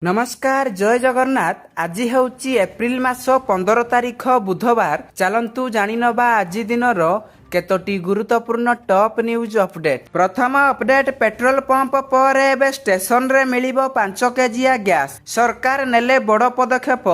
नमस्कार जय जगन्नाथ। आज हेउची एप्रिल मास 15 तारिख बुधवार। चलंतु जानिनबा आज दिनर केतोटी गुरुत्वपूर्ण टॉप न्यूज अपडेट। प्रथम अपडेट, पेट्रोल पंप पर एबे स्टेशन रे मिलिबो 5 केजिया गैस। सरकार नेले बड़ पदक्षेप।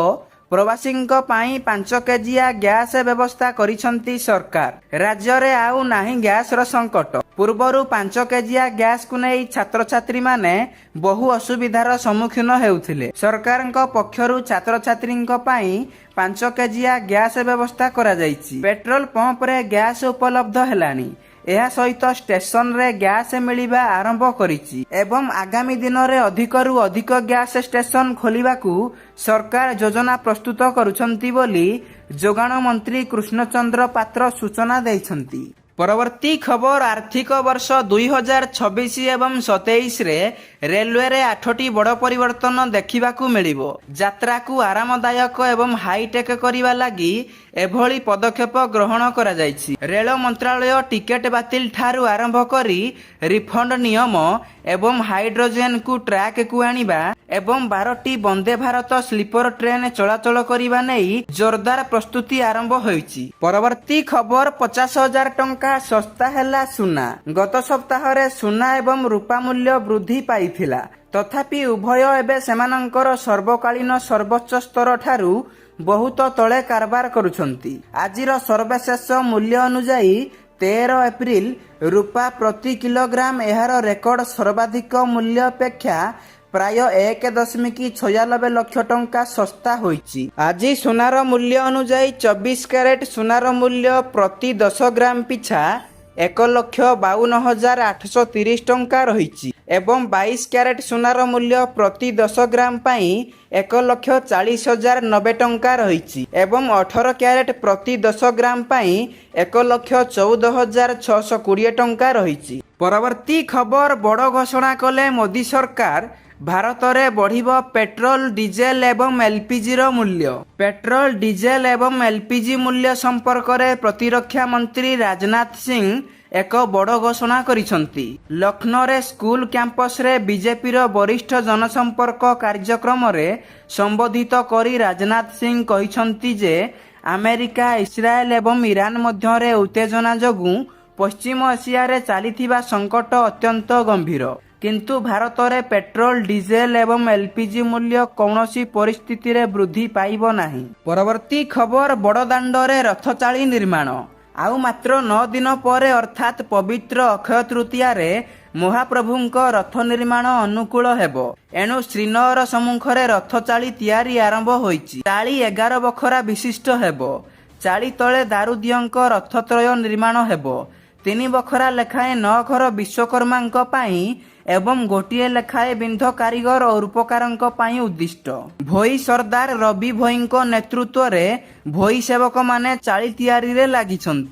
प्रवासींक पाई 5 केजिया गैस व्यवस्था करिसंती सरकार। राज्य रे आउ नाही गैस रो संकट। पूर्वरु 5 केजिया गैस को नहीं छात्र छात्री माने बहु असुविधार सम्मुखीन हेउथिले। सरकारक पक्षरु छात्र छात्रींक पाई 5 केजिया गैस व्यवस्था करा जायछि। पेट्रोल पंप रे गैस उपलब्ध हेलानी। यह सहित स्टेशन रे गैस मिलिबा आरंभ करिछि एवं आगामी दिन रे अधिकरु अधिक गैस स्टेशन खोलिबाकू सरकार योजना प्रस्तुत करुछंती बोली जोगाण मंत्री कृष्णचंद्र पात्र सूचना दैछंती। परवर्ती खबर, आर्थिक वर्ष 2026 एवं 27 रे रेलवे रे 8टी बड़ परिवर्तन देखिबाकू मिलिबो। यात्रा को आरामदायक एवं हाईटेक करिवा लागि एभली पदक्षेप ग्रहण करा जायछि। रेल मंत्रालय टिकेट बातिल ठारू आरंभ करी रिफंड नियम एवं हाइड्रोजन को ट्रैक को आनिबा एवं 12टी वंदे भारत स्लीपर ट्रेन चलाचल करिबा नै जोरदार प्रस्तुति आरंभ होईछि। परवर्ती खबर, 50,000 टंका सस्ता हैला सुना। गत सप्ताह रे सुना एवं रूपा मूल्य वृद्धि पाइथिला, तथापि उभय एबे सेमानंकर सर्वकालीन सर्वोच्च स्तर ठारू बहुत तले कारबार करुछंती। आजिर सर्वशेष मूल्य अनुसायी 13 एप्रिल रूपा प्रति किलोग्राम एहार रेकर्ड सर्वाधिक मूल्य अपेक्षा प्राय 1.96 लक्ष टंका सस्ता होईछि। आज सुनार मूल्य अनुसायी 24 कैरेट सुनार मूल्य प्रति 10 ग्राम पिछा 1,52,830 टंका रही एवं 22 कैरेट सुनार मूल्य प्रति 10 ग्राम पाई 1,40,090 टंका रही एवं 18 कैरेट प्रति 10 ग्राम पाई 1,14,620 टंका रही। परवर्ती खबर, बड़ घोषणा कले मोदी सरकार। भारत में बढ़िबो पेट्रोल डीजेल एवं एलपीजी रो मूल्य। पेट्रोल डीजेल एवं एलपीजी मूल्य संपर्क में प्रतिरक्षा मंत्री राजनाथ सिंह एक बड़ घोषणा करिसंती। लखनऊ रे स्कूल कैंपस रे बीजेपी रो वरिष्ठ जनसंपर्क कार्यक्रम रे संबोधित करी राजनाथ सिंह कहिसंती जे अमेरिका, इस्राएल एवं ईरान मध्य रे उत्तेजना जोगु पश्चिम एशिया रे चलीथिबा संकट अत्यंत गंभीर, किंतु भारत में पेट्रोल डीजेल एवं एलपीजी मूल्य कौनसी परिस्थिति रे वृद्धि पाइब नाही। परवर्ती खबर, बड़दाण्ड रे रथचाली निर्माण। आउ मात्र 9 दिन पर अर्थात पवित्र अक्षय तृतीया रे महाप्रभुंक रथ निर्माण अनुकूल हेबो। एणु श्रीनगर सम्मुख रे रथचाली तैयारी आरंभ होईछि। चाली 11 बखरा विशिष्ट हेबो। चाली तले दारुदियंक रथत्रय निर्माण हेबो। 3 बखरा लेखाएं 9 घर विश्वकर्मांक पाई एवं गोटिए लेखाए बिंध कारीगर और रूपकारंक पाई उद्दिष्ट। भोई सरदार रवि भोईंक नेतृत्व रे भोई सेवक माने चाली तैयारी रे लागिछंती।